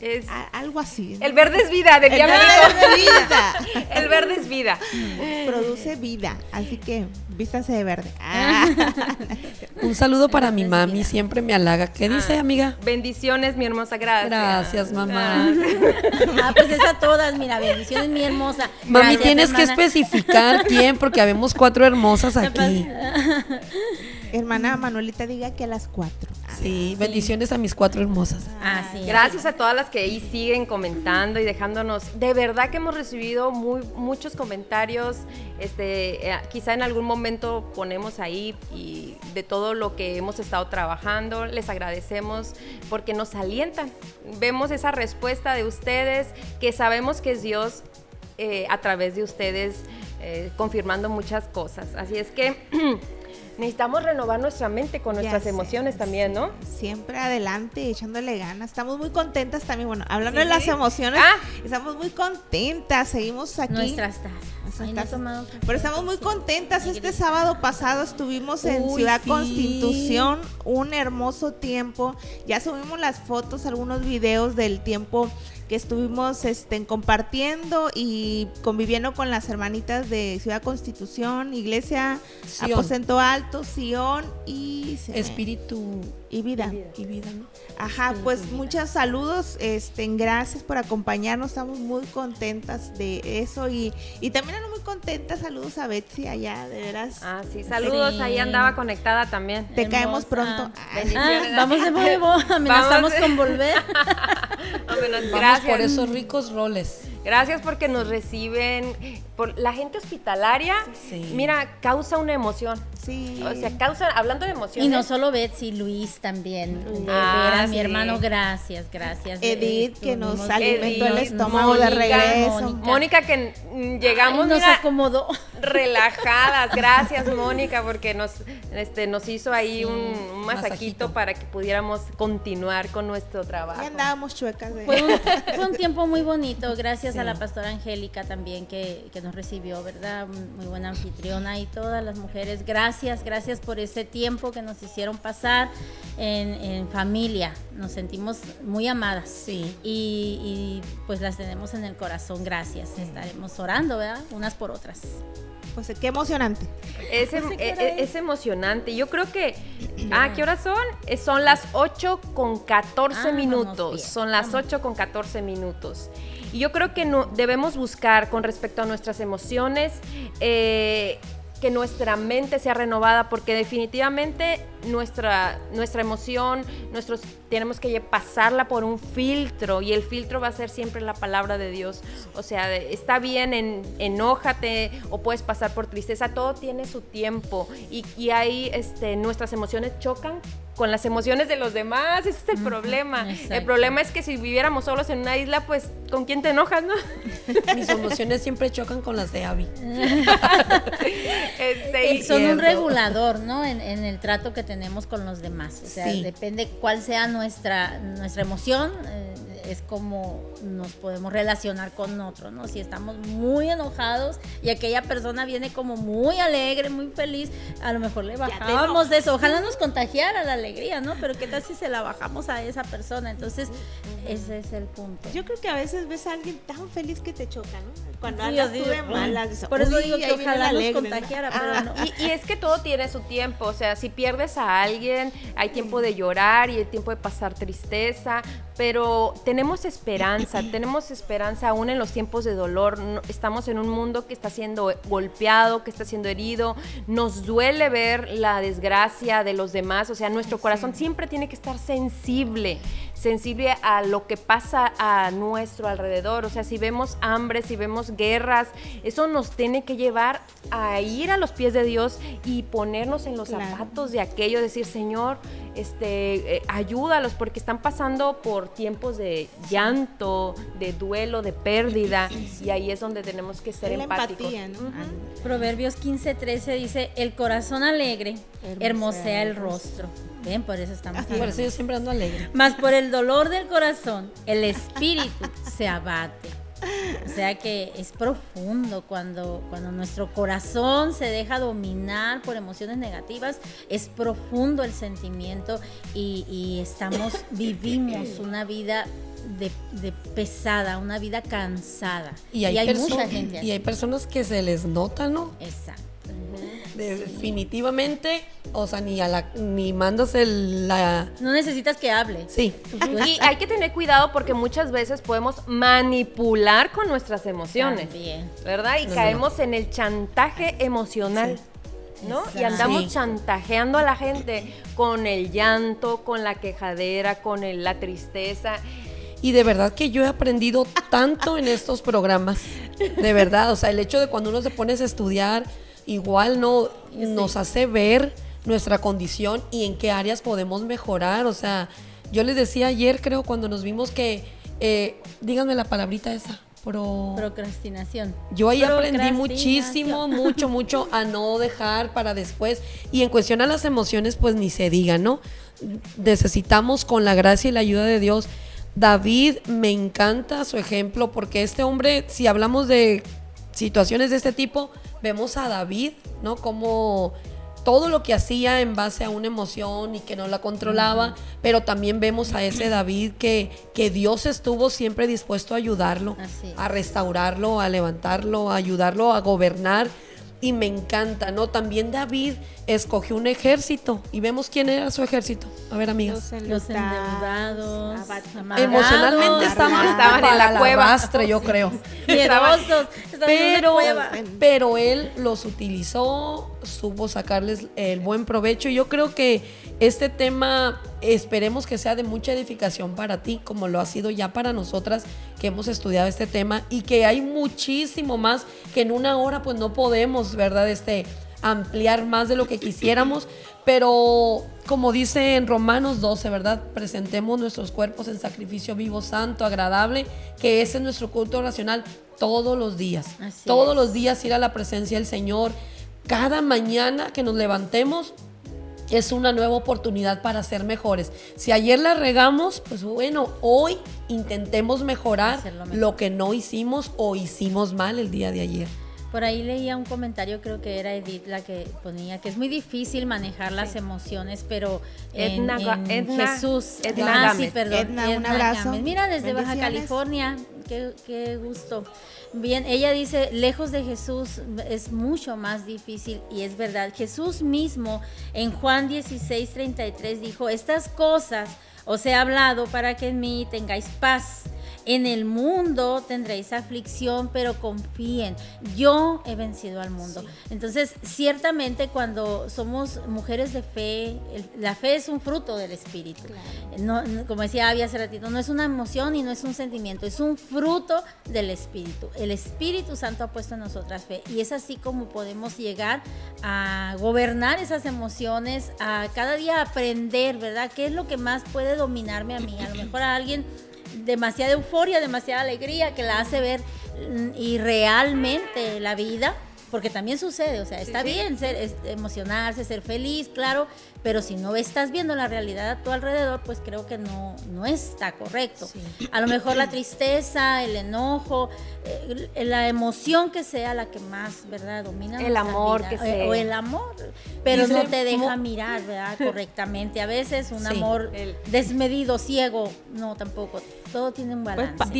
Es algo así, ¿no? El verde es vida, de El verde es vida. El verde es vida. Produce vida, así que vístanse de verde. Un saludo para mi mami, siempre me halaga. ¿Qué dice, amiga? Bendiciones, mi hermosa, gracias. Gracias, mamá. Pues es a todas, mira, bendiciones, mi hermosa. Mami, Gracias, tienes hermana. que especificar quién, porque habemos 4 hermosas aquí. Hermana Manuelita, diga que a las 4. Sí, bendiciones a mis 4 hermosas. Sí. Gracias a todas las que ahí siguen comentando y dejándonos. De verdad que hemos recibido muchos comentarios. Quizá en algún momento ponemos ahí y de todo lo que hemos estado trabajando. Les agradecemos porque nos alientan. Vemos esa respuesta de ustedes, que sabemos que es Dios a través de ustedes confirmando muchas cosas. Así es que necesitamos renovar nuestra mente con nuestras emociones también, ¿no? Siempre adelante, echándole ganas. Estamos muy contentas también. Bueno, hablando de las emociones, estamos muy contentas. Seguimos aquí. Nuestras tazas. Pero estamos muy contentas. Este sábado pasado estuvimos en Ciudad Constitución, un hermoso tiempo. Ya subimos las fotos, algunos videos del tiempo que estuvimos compartiendo y conviviendo con las hermanitas de Ciudad Constitución, Iglesia Sion, Aposento Alto, Sion y Espíritu y Vida. Y vida, ¿no? Ajá, pues muchos saludos, gracias por acompañarnos, estamos muy contentas de eso y también ando muy contenta, saludos a Betsy allá, de veras. Sí, saludos, ahí andaba conectada también. Te caemos pronto. Vamos de nuevo, amenazamos con volver. Vamos por esos ricos roles. Gracias porque nos reciben, por la gente hospitalaria, mira, causa una emoción. Sí. O sea, hablando de emociones. Y no solo Betsy, Luis también. De veras, mi hermano, gracias. Edith, que nos alimentó el estómago de regreso. Mónica, que llegamos, nos acomodó. Relajadas. Gracias, Mónica, porque nos hizo ahí un masajito para que pudiéramos continuar con nuestro trabajo. Ya andábamos chuecas. Fue un tiempo muy bonito, gracias a la pastora Angélica también que nos recibió, ¿verdad? Muy buena anfitriona, y todas las mujeres, gracias por ese tiempo que nos hicieron pasar en familia. Nos sentimos muy amadas. Sí. Y pues las tenemos en el corazón, gracias. Estaremos orando, ¿verdad? Unas por otras. Pues qué emocionante. Es emocionante. Yo creo que... ¿qué horas son? Son las 8:14 minutos. Son las 8:14 minutos. Y yo creo que debemos buscar, con respecto a nuestras emociones, que nuestra mente sea renovada, porque definitivamente nuestra emoción, tenemos que pasarla por un filtro, y el filtro va a ser siempre la palabra de Dios. O sea, está bien, enójate, o puedes pasar por tristeza, todo tiene su tiempo, y ahí nuestras emociones chocan con las emociones de los demás. Ese es el problema. Exacto. El problema es que si viviéramos solos en una isla, pues, ¿con quién te enojas, no? Mis emociones siempre chocan con las de Abby. Son un regulador, ¿no? En el trato que tenemos con los demás. O sea, depende cuál sea nuestra emoción, es como nos podemos relacionar con otro, ¿no? Si estamos muy enojados y aquella persona viene como muy alegre, muy feliz, a lo mejor le bajamos de eso. Ojalá nos contagiara la alegría, ¿no? Pero ¿qué tal si se la bajamos a esa persona? Entonces, ese es el punto. Yo creo que a veces ves a alguien tan feliz que te choca, ¿no? Cuando Sí, andas así tú de- de malas, dices, Por eso "Uy, digo ahí que viene ojalá la nos alegre", ¿no? contagiara, pero no. Y es que todo tiene su tiempo, o sea, si pierdes a alguien, hay tiempo de llorar y hay tiempo de pasar tristeza, pero tenemos esperanza aún en los tiempos de dolor. Estamos en un mundo que está siendo golpeado, que está siendo herido, nos duele ver la desgracia de los demás, o sea, nuestro corazón siempre tiene que estar sensible a lo que pasa a nuestro alrededor. O sea, si vemos hambre, si vemos guerras, eso nos tiene que llevar a ir a los pies de Dios y ponernos en los zapatos de aquello, decir, Señor, ayúdalos, porque están pasando por tiempos de llanto, de duelo, de pérdida, y ahí es donde tenemos que ser Es la empáticos. empatía, ¿no? Proverbios 15:13 dice, el corazón alegre hermosea el rostro. Ven, por eso estamos Por eso yo siempre ando alegre. Mas por el dolor del corazón, el espíritu se abate. O sea que es profundo cuando nuestro corazón se deja dominar por emociones negativas, es profundo el sentimiento y vivimos una vida de pesada, una vida cansada. Y hay mucha gente así. y hay personas que se les nota, ¿no? Exacto. Definitivamente, o sea, ni mandas No necesitas que hable. Sí. Y hay que tener cuidado porque muchas veces podemos manipular con nuestras emociones, También. ¿verdad? Y caemos en el chantaje emocional. ¿No? Y andamos Sí. chantajeando a la gente con el llanto, con la quejadera, con la tristeza. Y de verdad que yo he aprendido tanto en estos programas. De verdad, o sea, el hecho de cuando uno se pone a estudiar, igual nos hace ver nuestra condición y en qué áreas podemos mejorar. O sea, yo les decía ayer, creo, cuando nos vimos que, díganme la palabrita esa. Procrastinación. Yo ahí aprendí Procrastinación. muchísimo, mucho a no dejar para después. Y en cuestión a las emociones, pues ni se diga, ¿no? Necesitamos con la gracia y la ayuda de Dios. David, me encanta su ejemplo porque este hombre, si hablamos de situaciones de este tipo, vemos a David, ¿no? Como todo lo que hacía en base a una emoción y que no la controlaba, pero también vemos a ese David que Dios estuvo siempre dispuesto a ayudarlo, a restaurarlo, a levantarlo, a ayudarlo a gobernar. Y me encanta, ¿no? También David escogió un ejército y vemos quién era su ejército. A ver, amigas. Los endeudados, amargados, Emocionalmente estaban en la cueva, yo creo. miedosos, estaban en una cueva. Pero él los utilizó, supo sacarles el buen provecho. Y yo creo que este tema esperemos que sea de mucha edificación para ti, como lo ha sido ya para nosotras que hemos estudiado este tema, y que hay muchísimo más que en una hora pues no podemos, ¿verdad? Ampliar más de lo que quisiéramos, pero como dice en Romanos 12, ¿verdad? Presentemos nuestros cuerpos en sacrificio vivo, santo, agradable, que ese es nuestro culto racional todos los días. Todos los días ir a la presencia del Señor. Cada mañana que nos levantemos es una nueva oportunidad para ser mejores. Si ayer la regamos, pues bueno, hoy intentemos mejorar lo que no hicimos o hicimos mal el día de ayer. Por ahí leía un comentario, creo que era Edith la que ponía que es muy difícil manejar las emociones, pero Edna Jesús, Edna, un abrazo. Gámez. Mira, desde Baja California, qué gusto. Bien, ella dice, lejos de Jesús es mucho más difícil, y es verdad. Jesús mismo en Juan 16:33 dijo, estas cosas os he hablado para que en mí tengáis paz. En el mundo tendréis aflicción, pero confíen, yo he vencido al mundo. Sí. Entonces, ciertamente cuando somos mujeres de fe, la fe es un fruto del Espíritu. Claro. No, como decía Abby hace ratito, no es una emoción y no es un sentimiento, es un fruto del Espíritu. El Espíritu Santo ha puesto en nosotras fe, y es así como podemos llegar a gobernar esas emociones, a cada día aprender, ¿verdad? ¿Qué es lo que más puede dominarme a mí? A lo mejor a alguien demasiada euforia, demasiada alegría que la hace ver irrealmente la vida, porque también sucede, o sea, está bien emocionarse, ser feliz, claro, pero si no estás viendo la realidad a tu alrededor, pues creo que no está correcto. Sí. A lo mejor la tristeza, el enojo, la emoción que sea la que más, ¿verdad?, domina el amor vida, que sea. O el amor, pero no te deja mirar, ¿verdad?, correctamente. A veces un amor desmedido, ciego, no, tampoco. Todo tiene un balance. Pues,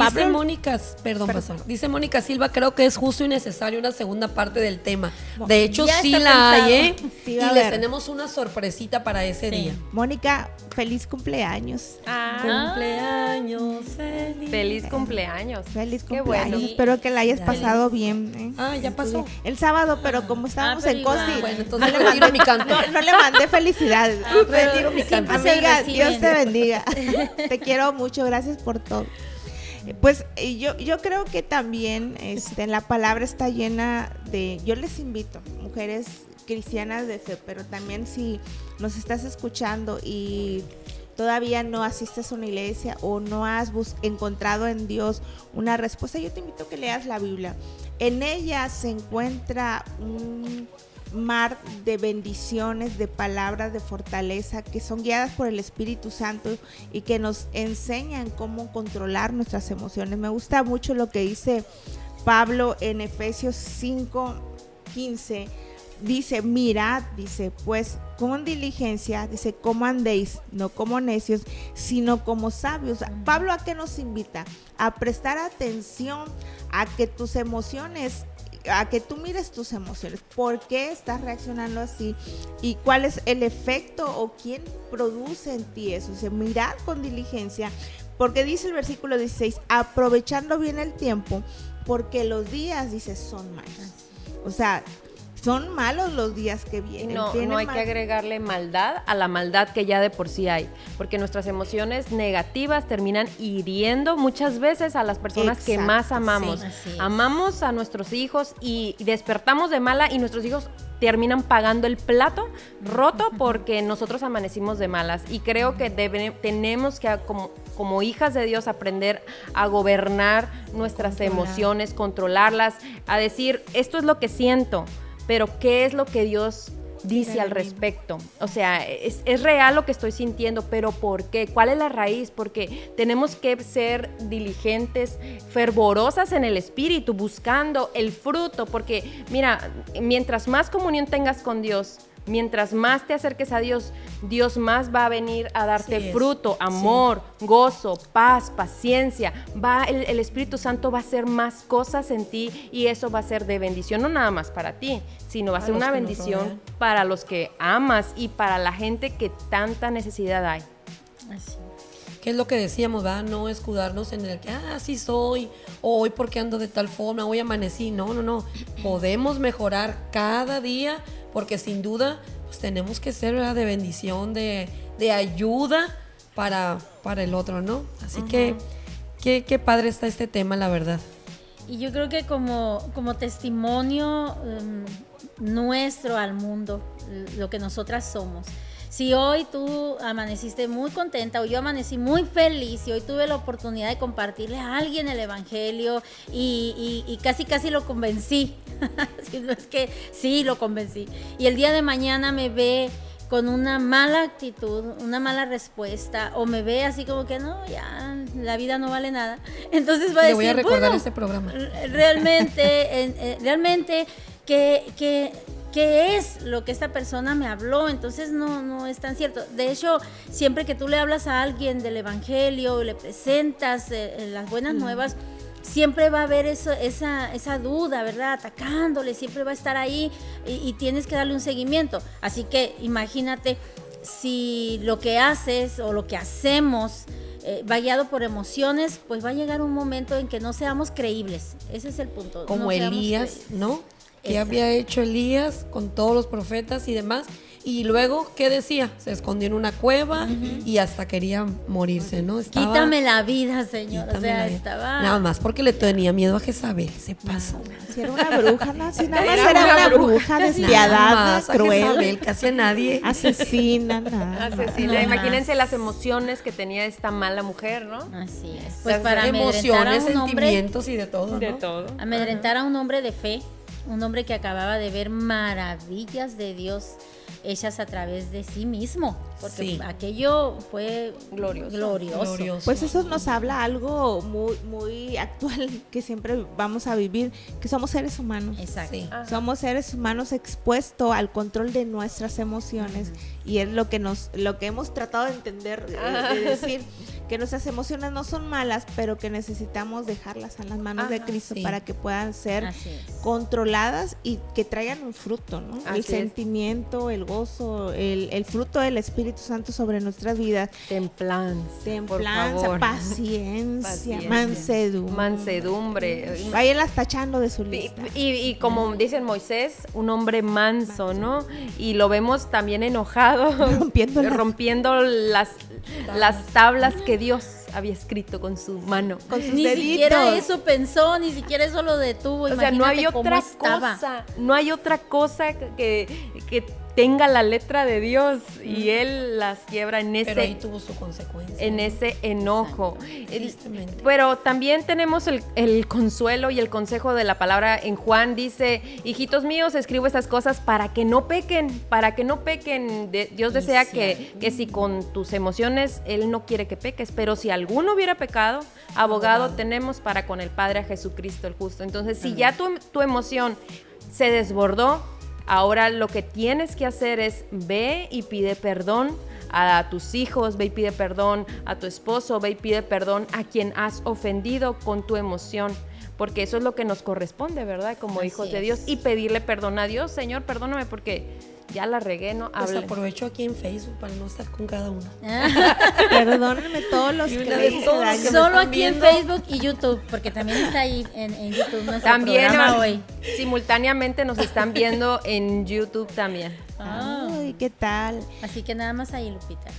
dice Mónica Silva, creo que es justo y necesario una segunda parte del tema. De hecho, sí la hay, y les tenemos una sorpresita para ese día. Mónica, feliz cumpleaños. Cumpleaños feliz. Feliz cumpleaños. Feliz cumpleaños. Bueno. Espero que la hayas pasado bien. Ya pasó. El sábado, pero como estábamos en Costi, bueno, entonces retiro mi canto. No le mandé felicidades. Retiro mi canto. Amiga, Dios te bendiga. Te quiero mucho, gracias por todo. Pues yo creo que también la palabra está llena de, yo les invito, mujeres cristianas de fe, pero también si nos estás escuchando y todavía no asistes a una iglesia o no has encontrado en Dios una respuesta, yo te invito a que leas la Biblia. En ella se encuentra un mar de bendiciones, de palabras de fortaleza que son guiadas por el Espíritu Santo y que nos enseñan cómo controlar nuestras emociones. Me gusta mucho lo que dice Pablo en Efesios 5:15. Dice, mirad, dice, pues con diligencia, dice, cómo andéis, no como necios, sino como sabios. Pablo, ¿a qué nos invita? A prestar atención a que tus emociones, a que tú mires tus emociones, por qué estás reaccionando así y cuál es el efecto o quién produce en ti eso. O sea, mirad con diligencia, porque dice el versículo 16, aprovechando bien el tiempo, porque los días, dice, son malos. O sea, son malos los días que vienen. No hay que agregarle maldad a la maldad que ya de por sí hay, porque nuestras emociones negativas terminan hiriendo muchas veces a las personas que más amamos. Sí, amamos a nuestros hijos y despertamos de mala y nuestros hijos terminan pagando el plato roto porque nosotros amanecimos de malas. Y creo que tenemos que, como hijas de Dios, aprender a gobernar nuestras emociones, controlarlas, a decir, esto es lo que siento, pero ¿qué es lo que Dios dice al respecto? O sea, es real lo que estoy sintiendo, pero ¿por qué? ¿Cuál es la raíz? Porque tenemos que ser diligentes, fervorosas en el espíritu, buscando el fruto, porque mira, mientras más comunión tengas con Dios, mientras más te acerques a Dios, Dios más va a venir a darte fruto, amor, gozo, paz, paciencia. El Espíritu Santo va a hacer más cosas en ti y eso va a ser de bendición, no nada más para ti, sino va a ser una bendición para los que amas y para la gente que tanta necesidad hay. Así. ¿Qué es lo que decíamos, va? No escudarnos en el que, así soy, o hoy porque ando de tal forma, hoy amanecí. No. Podemos mejorar cada día, porque sin duda pues tenemos que ser, ¿verdad?, de bendición, de ayuda para el otro, ¿no? Así que qué padre está este tema, la verdad. Y yo creo que como testimonio nuestro al mundo, lo que nosotras somos. Si hoy tú amaneciste muy contenta o yo amanecí muy feliz y hoy tuve la oportunidad de compartirle a alguien el evangelio y casi lo convencí, si no es que sí lo convencí, y el día de mañana me ve con una mala actitud, una mala respuesta, o me ve así como que no, ya la vida no vale nada, entonces va a decir, voy a recordar este programa. Realmente ¿qué es lo que esta persona me habló? Entonces no es tan cierto. De hecho, siempre que tú le hablas a alguien del evangelio, le presentas las buenas nuevas, siempre va a haber esa duda, ¿verdad? Atacándole, siempre va a estar ahí y tienes que darle un seguimiento. Así que imagínate si lo que haces o lo que hacemos va guiado por emociones, pues va a llegar un momento en que no seamos creíbles. Ese es el punto. Como Elías, ¿no? ¿Qué había hecho Elías con todos los profetas y demás? Y luego, ¿qué decía? Se escondió en una cueva y hasta quería morirse, ¿no? Quítame la vida, Señor. O sea, estaba... Nada más porque le tenía miedo a Jezabel, se pasó. Si era una bruja, ¿no? Si nada más era una bruja despiadada, cruel. Jezabel, casi a nadie. Asesina. Imagínense las emociones que tenía esta mala mujer, ¿no? Así es. Pues para emociones, sentimientos y de todo, ¿no? De todo. Amedrentar a un hombre de fe, un hombre que acababa de ver maravillas de Dios. hechas a través de sí mismo, porque Sí. aquello fue Glorioso. glorioso. Pues eso nos habla algo muy, muy actual que siempre vamos a vivir, que somos seres humanos. Exacto. Sí. Ajá. Somos seres humanos expuestos al control de nuestras emociones y es lo que hemos tratado de entender, de decir que nuestras emociones no son malas, pero que necesitamos dejarlas en las manos de Ajá, Cristo sí. para que puedan ser Así es. controladas y que traigan un fruto, ¿no? Así El es. sentimiento, el gozo, el fruto del Espíritu Santo sobre nuestras vidas. Templanza. Templanza, por favor. paciencia, mansedumbre. Mansedumbre. Váyanlas tachando de su Y, lista. y como dicen Moisés, un hombre manso, ¿no? Y lo vemos también enojado, rompiendo las tablas que Dios había escrito con su mano. Con sus Ni deditos. siquiera eso pensó, ni siquiera eso lo detuvo. O sea, no hay Imagínate cómo otra estaba. cosa, no hay otra cosa que tenga la letra de Dios y él las quiebra en Pero ahí ese, tuvo su consecuencia. en ese enojo. Tristemente. Pero también tenemos el consuelo y el consejo de la palabra en Juan. Dice, hijitos míos, escribo estas cosas para que no pequen, Dios desea que si con tus emociones, Él no quiere que peques, pero si alguno hubiera pecado, abogado tenemos para con el Padre a Jesucristo el justo. Entonces, si ya tu emoción se desbordó, ahora lo que tienes que hacer es ve y pide perdón a tus hijos, ve y pide perdón a tu esposo, ve y pide perdón a quien has ofendido con tu emoción, porque eso es lo que nos corresponde, ¿verdad? Como Así hijos de es. Dios, y pedirle perdón a Dios. Señor, perdóname porque ya la regué, ¿no? Pues Hablé. aprovecho aquí en Facebook para no estar con cada uno. Perdónenme todos los Y que una le vez hice todos daño. que me Solo están aquí en viendo. Facebook y YouTube, porque también está ahí en YouTube nuestro También programa hoy. simultáneamente nos están viendo en YouTube también. Ah, Ay, ¿qué tal? así que nada más ahí, Lupita.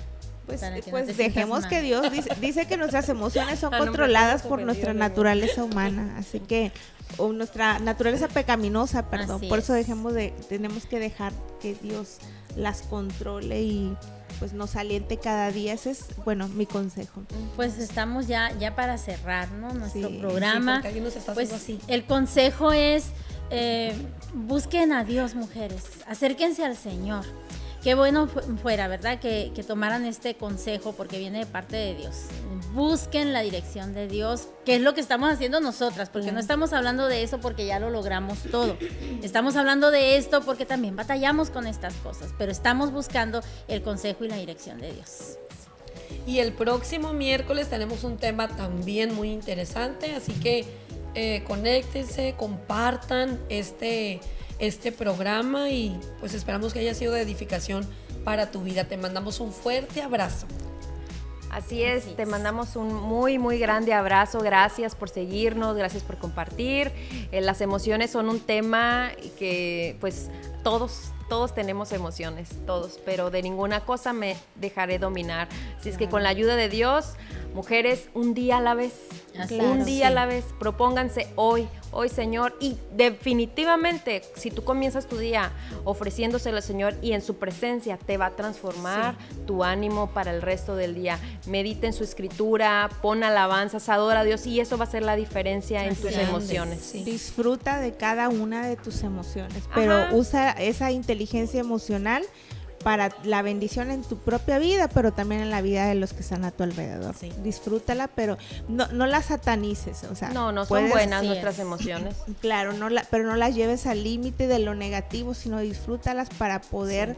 Pues, Para que no pues te sientas dejemos mal. que Dios dice que nuestras emociones son Ah, no, controladas me por siento nuestra ofendida, naturaleza humana, así que o nuestra naturaleza pecaminosa, perdón. Así Por es. eso tenemos que dejar que Dios las controle y pues nos aliente cada día. Ese es, bueno, mi consejo. Pues estamos ya para cerrar, ¿no? Nuestro Sí, programa. Sí, porque alguien nos está Pues haciendo así. el consejo es busquen a Dios, mujeres, acérquense al Señor. Qué bueno fuera, ¿verdad? Que tomaran este consejo porque viene de parte de Dios. Busquen la dirección de Dios, que es lo que estamos haciendo nosotras, porque no estamos hablando de eso porque ya lo logramos todo. Estamos hablando de esto porque también batallamos con estas cosas, pero estamos buscando el consejo y la dirección de Dios. Y el próximo miércoles tenemos un tema también muy interesante, así que conéctense, compartan este programa y pues esperamos que haya sido de edificación para tu vida. Te mandamos un fuerte abrazo. Así es, Así te es. mandamos un muy, muy grande abrazo. Gracias por seguirnos, gracias por compartir. Las emociones son un tema que pues todos tenemos emociones, todos, pero de ninguna cosa me dejaré dominar. Así es que con la ayuda de Dios, mujeres, un día a la vez, Así un es. día a Sí. la vez, propónganse hoy, Señor, y definitivamente si tú comienzas tu día ofreciéndoselo al Señor y en su presencia te va a transformar tu ánimo para el resto del día. Medita en su escritura, pon alabanzas, adora a Dios y eso va a ser la diferencia en Así tus es. emociones. Sí. Disfruta de cada una de tus emociones, pero Ajá. usa esa inteligencia emocional para la bendición en tu propia vida, pero también en la vida de los que están a tu alrededor. Sí. Disfrútala, pero no la satanices, o sea, No son puedes- buenas sí nuestras es. emociones. Claro, pero no las lleves al límite de lo negativo, sino disfrútalas para poder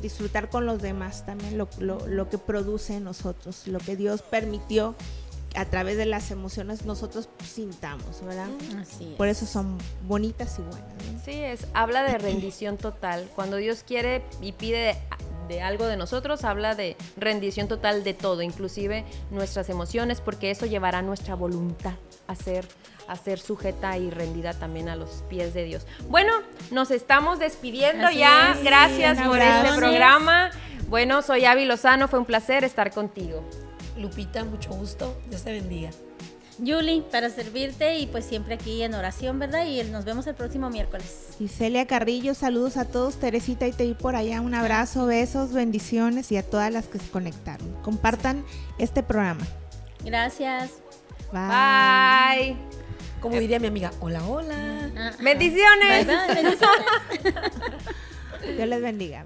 disfrutar con los demás también lo que produce en nosotros, lo que Dios permitió a través de las emociones nosotros sintamos, ¿verdad? Así es. Por eso son bonitas y buenas, ¿no? Sí, habla de rendición total. Cuando Dios quiere y pide de algo de nosotros, habla de rendición total de todo, inclusive nuestras emociones, porque eso llevará nuestra voluntad a ser sujeta y rendida también a los pies de Dios. Bueno, nos estamos despidiendo Así ya. es. Gracias Un por abrazo. este programa. Bueno, soy Abby Lozano, fue un placer estar contigo. Lupita, mucho gusto. Dios te bendiga. Yuli, para servirte y pues siempre aquí en oración, ¿verdad? Y nos vemos el próximo miércoles. Y Celia Carrillo, saludos a todos. Teresita, y te vi por allá. Un abrazo, besos, bendiciones y a todas las que se conectaron. Compartan este programa. Gracias. Bye. Como diría mi amiga, hola, hola. Ah, Bendiciones. bye, bye, bendiciones. Dios les bendiga.